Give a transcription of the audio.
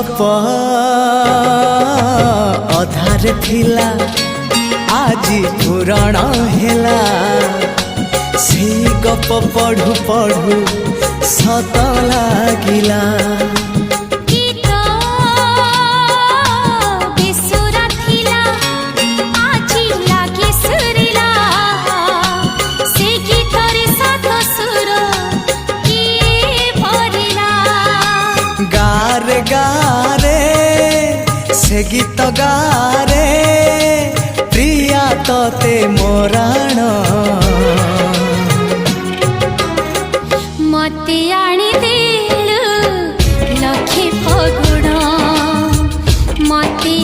गप अधार थिला आजी पुराण हेला से गप पढ़ु पढ़ु सत लागिला गारे गारे से गीत गारे प्रिया तोते मोराण मते आनी देलु लखे फगुण मते